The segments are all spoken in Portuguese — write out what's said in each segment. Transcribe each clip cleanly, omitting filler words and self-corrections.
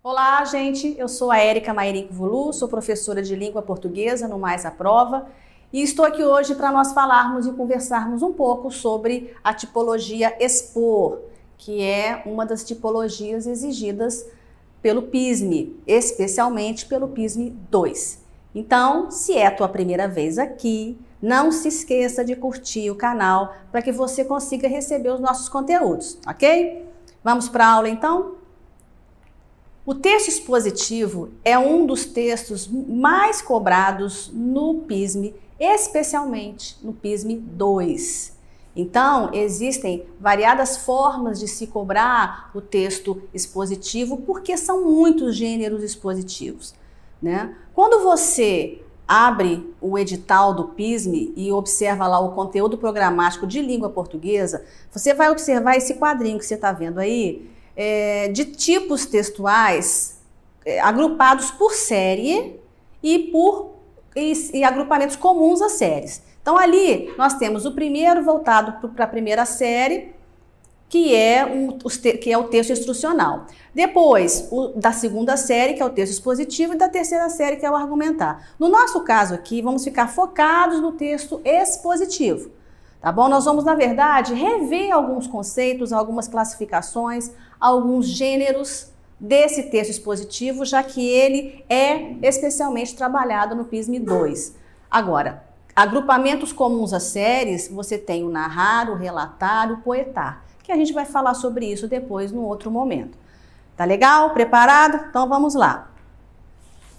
Olá, gente! Eu sou a Érica Mairico Vulu, sou professora de língua portuguesa no Mais à Prova e estou aqui hoje para nós falarmos e conversarmos um pouco sobre a tipologia expor, que é uma das tipologias exigidas pelo PISME, especialmente pelo PISME 2. Então, se é a tua primeira vez aqui, não se esqueça de curtir o canal para que você consiga receber os nossos conteúdos, ok? Vamos para a aula então? O texto expositivo é um dos textos mais cobrados no PISME, especialmente no PISME 2. Então, existem variadas formas de se cobrar o texto expositivo, porque são muitos gêneros expositivos, né? Quando você abre o edital do PISME e observa lá o conteúdo programático de língua portuguesa, você vai observar esse quadrinho que você está vendo aí, de tipos textuais agrupados por série e agrupamentos comuns às séries. Então ali nós temos o primeiro voltado para a primeira série, que é o texto instrucional. Depois, da segunda série, que é o texto expositivo, e da terceira série, que é o argumentar. No nosso caso aqui, vamos ficar focados no texto expositivo. Tá bom? Nós vamos, na verdade, rever alguns conceitos, algumas classificações, alguns gêneros desse texto expositivo, já que ele é especialmente trabalhado no PISME 2. Agora, agrupamentos comuns às séries, você tem o narrar, o relatar, o poetar, que a gente vai falar sobre isso depois, num outro momento. Tá legal? Preparado? Então vamos lá.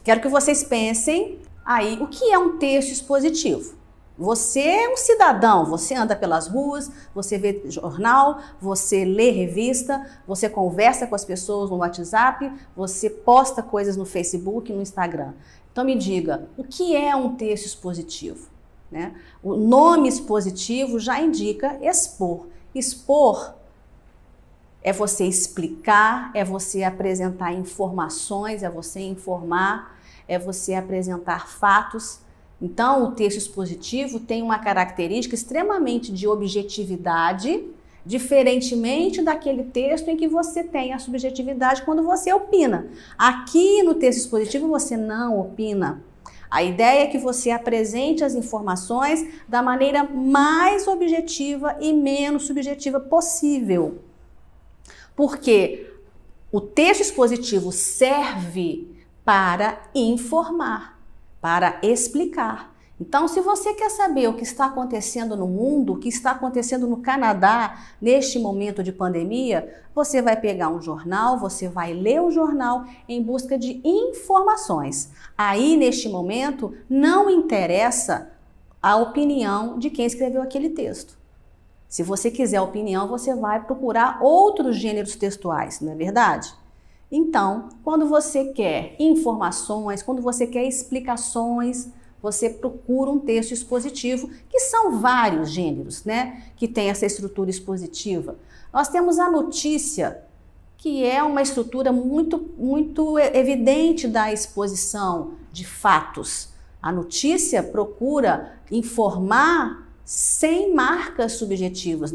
Quero que vocês pensem aí o que é um texto expositivo. Você é um cidadão, você anda pelas ruas, você vê jornal, você lê revista, você conversa com as pessoas no WhatsApp, você posta coisas no Facebook, no Instagram. Então me diga, o que é um texto expositivo? Né? O nome expositivo já indica expor. Expor é você explicar, é você apresentar informações, é você informar, é você apresentar fatos. Então, o texto expositivo tem uma característica extremamente de objetividade, diferentemente daquele texto em que você tem a subjetividade quando você opina. Aqui no texto expositivo você não opina. A ideia é que você apresente as informações da maneira mais objetiva e menos subjetiva possível. Porque o texto expositivo serve para informar, para explicar. Então, se você quer saber o que está acontecendo no mundo, o que está acontecendo no Canadá neste momento de pandemia, você vai pegar um jornal, você vai ler o jornal em busca de informações. Aí, neste momento, não interessa a opinião de quem escreveu aquele texto. Se você quiser a opinião, você vai procurar outros gêneros textuais, não é verdade? Então, quando você quer informações, quando você quer explicações, você procura um texto expositivo, que são vários gêneros, né, que tem essa estrutura expositiva. Nós temos a notícia, que é uma estrutura muito evidente da exposição de fatos. A notícia procura informar sem marcas subjetivas.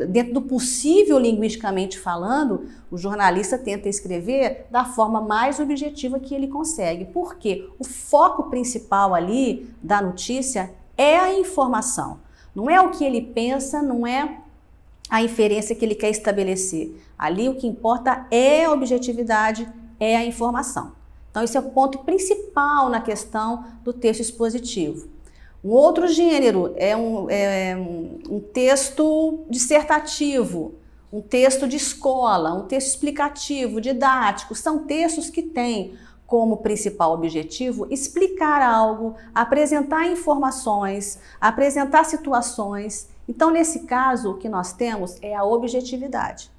Dentro do possível linguisticamente falando, o jornalista tenta escrever da forma mais objetiva que ele consegue. Porque o foco principal ali da notícia é a informação. Não é o que ele pensa, não é a inferência que ele quer estabelecer. Ali o que importa é a objetividade, é a informação. Então esse é o ponto principal na questão do texto expositivo. Um outro gênero é um texto dissertativo, um texto de escola, um texto explicativo, didático. São textos que têm como principal objetivo explicar algo, apresentar informações, apresentar situações. Então, nesse caso, o que nós temos é a objetividade,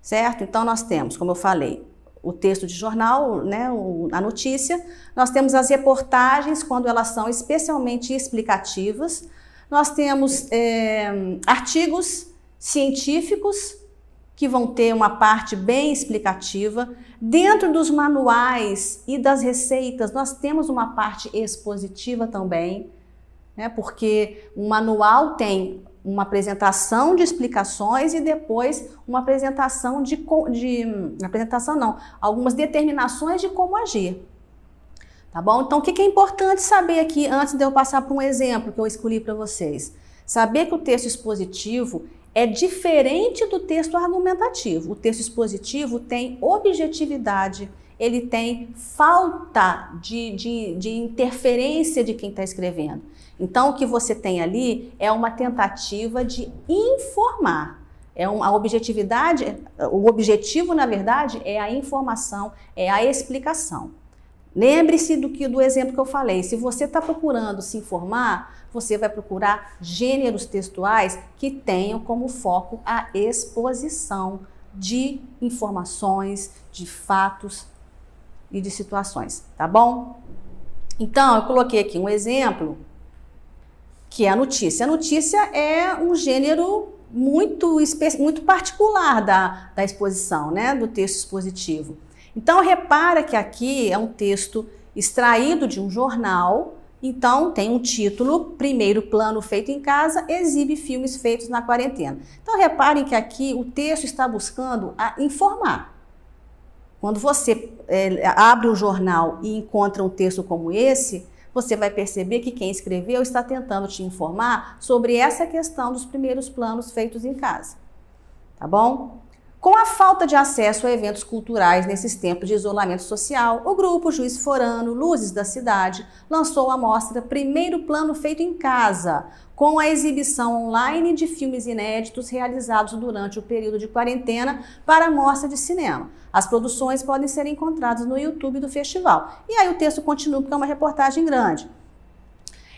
certo? Então, nós temos, como eu falei, o texto de jornal, né, a notícia, nós temos as reportagens, quando elas são especialmente explicativas, nós temos artigos científicos, que vão ter uma parte bem explicativa. Dentro dos manuais e das receitas, nós temos uma parte expositiva também, né, porque um manual tem uma apresentação de explicações e depois uma apresentação algumas determinações de como agir. Tá bom? Então, o que é importante saber aqui, antes de eu passar para um exemplo que eu escolhi para vocês? Saber que o texto expositivo é diferente do texto argumentativo. O texto expositivo tem objetividade, ele tem falta de interferência de quem está escrevendo. Então, o que você tem ali é uma tentativa de informar. A objetividade, o objetivo, na verdade, é a informação, é a explicação. Lembre-se do exemplo que eu falei. Se você está procurando se informar, você vai procurar gêneros textuais que tenham como foco a exposição de informações, de fatos e de situações, tá bom? Então, eu coloquei aqui um exemplo, que é a notícia. A notícia é um gênero muito particular da exposição, né, do texto expositivo. Então, repara que aqui é um texto extraído de um jornal, então tem um título, primeiro plano feito em casa, exibe filmes feitos na quarentena. Então, reparem que aqui o texto está buscando informar. Quando você abre um jornal e encontra um texto como esse, você vai perceber que quem escreveu está tentando te informar sobre essa questão dos primeiros planos feitos em casa. Tá bom? Com a falta de acesso a eventos culturais nesses tempos de isolamento social, o grupo Juiz Forano, Luzes da Cidade, lançou a mostra Primeiro Plano Feito em Casa, com a exibição online de filmes inéditos realizados durante o período de quarentena para a mostra de cinema. As produções podem ser encontradas no YouTube do festival. E aí o texto continua, porque é uma reportagem grande.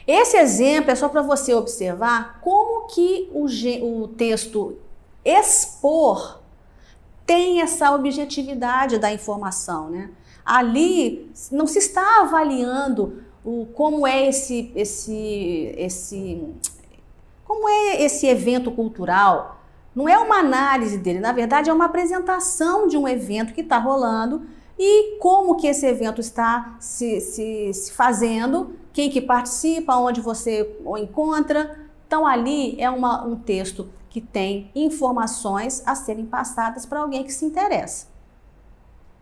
Esse exemplo é só para você observar como que o texto expor tem essa objetividade da informação, né? Ali não se está avaliando como é esse evento cultural. Não é uma análise dele, na verdade é uma apresentação de um evento que está rolando e como que esse evento está se fazendo, quem que participa, onde você o encontra. Então ali é um texto que tem informações a serem passadas para alguém que se interessa.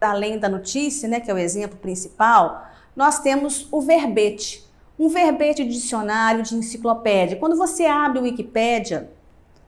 Além da notícia, né, que é o exemplo principal, nós temos o verbete. Um verbete de dicionário, de enciclopédia. Quando você abre o Wikipédia,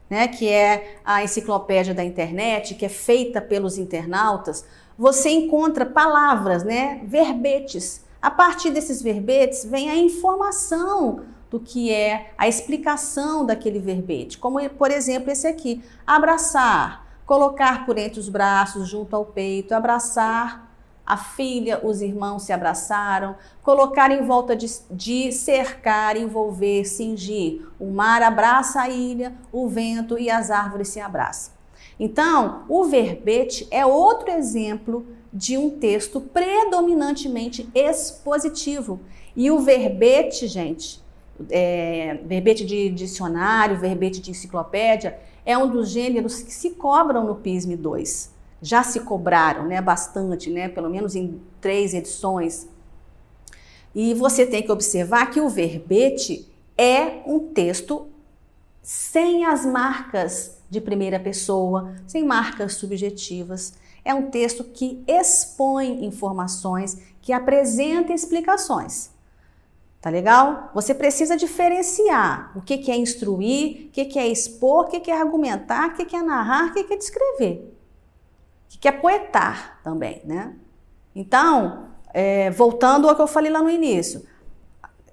né, que é a enciclopédia da internet, que é feita pelos internautas, você encontra palavras, né, verbetes. A partir desses verbetes vem a informação do que é a explicação daquele verbete, como por exemplo esse aqui, abraçar, colocar por entre os braços junto ao peito, abraçar a filha, os irmãos se abraçaram, colocar em volta de cercar, envolver, cingir, o mar abraça a ilha, o vento e as árvores se abraçam. Então, o verbete é outro exemplo de um texto predominantemente expositivo. E o verbete, gente, verbete de dicionário, verbete de enciclopédia, é um dos gêneros que se cobram no PISM 2. Já se cobraram, né, bastante, né, pelo menos em 3 edições. E você tem que observar que o verbete é um texto sem as marcas de primeira pessoa, sem marcas subjetivas. É um texto que expõe informações, que apresenta explicações. Tá legal? Você precisa diferenciar o que é instruir, o que é expor, o que é argumentar, o que é narrar, o que é descrever. O que é poetar também, né? Então, voltando ao que eu falei lá no início,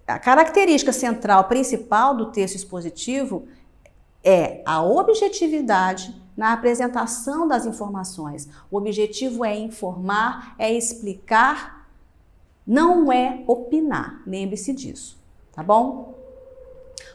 a característica central principal do texto expositivo é a objetividade na apresentação das informações. O objetivo é informar, é explicar, não é opinar, lembre-se disso, tá bom?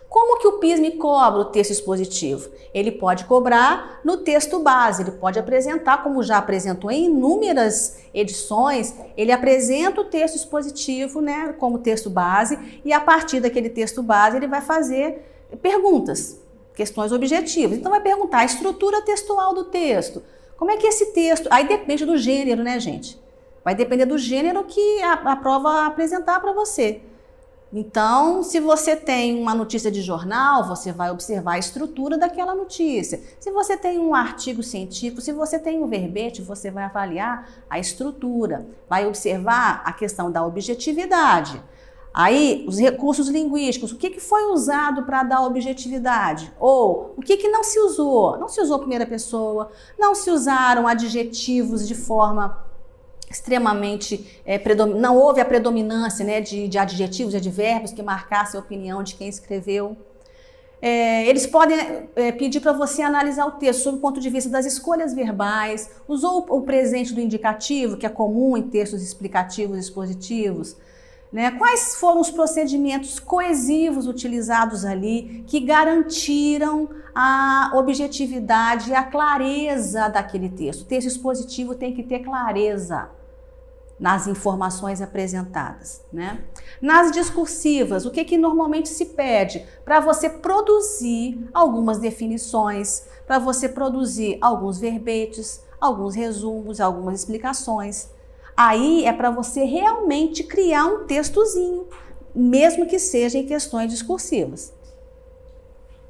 Como que o PISM cobra o texto expositivo? Ele pode cobrar no texto base, ele pode apresentar, como já apresentou em inúmeras edições, ele apresenta o texto expositivo, né, como texto base, e a partir daquele texto base ele vai fazer perguntas, questões objetivas. Então vai perguntar a estrutura textual do texto, como é que esse texto, aí depende do gênero, né, gente? Vai depender do gênero que a prova apresentar para você. Então, se você tem uma notícia de jornal, você vai observar a estrutura daquela notícia. Se você tem um artigo científico, se você tem um verbete, você vai avaliar a estrutura, vai observar a questão da objetividade. Aí, os recursos linguísticos, o que foi usado para dar objetividade? Ou o que não se usou? Não se usou primeira pessoa, não se usaram adjetivos de forma extremamente, não houve a predominância, né, de adjetivos e advérbios que marcassem a opinião de quem escreveu. Eles podem pedir para você analisar o texto sob o ponto de vista das escolhas verbais, usou o presente do indicativo, que é comum em textos explicativos e expositivos, né? Quais foram os procedimentos coesivos utilizados ali que garantiram a objetividade e a clareza daquele texto. O texto expositivo tem que ter clareza nas informações apresentadas, né? Nas discursivas, o que normalmente se pede? Para você produzir algumas definições, para você produzir alguns verbetes, alguns resumos, algumas explicações. Aí é para você realmente criar um textozinho, mesmo que seja em questões discursivas.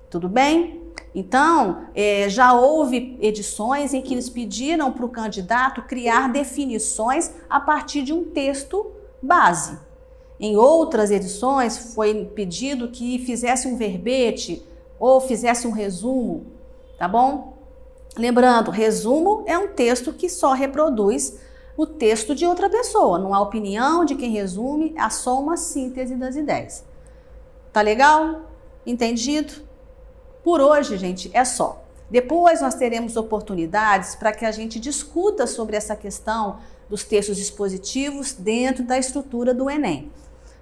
Tudo bem? Então, já houve edições em que eles pediram para o candidato criar definições a partir de um texto base. Em outras edições, foi pedido que fizesse um verbete ou fizesse um resumo, tá bom? Lembrando, resumo é um texto que só reproduz o texto de outra pessoa, não há opinião de quem resume, há só uma síntese das ideias. Tá legal? Entendido? Por hoje, gente, é só. Depois nós teremos oportunidades para que a gente discuta sobre essa questão dos textos expositivos dentro da estrutura do Enem,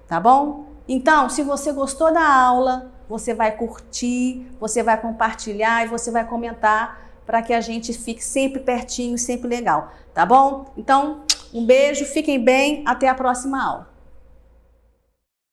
tá bom? Então, se você gostou da aula, você vai curtir, você vai compartilhar e você vai comentar para que a gente fique sempre pertinho, sempre legal, tá bom? Então, um beijo, fiquem bem, até a próxima aula.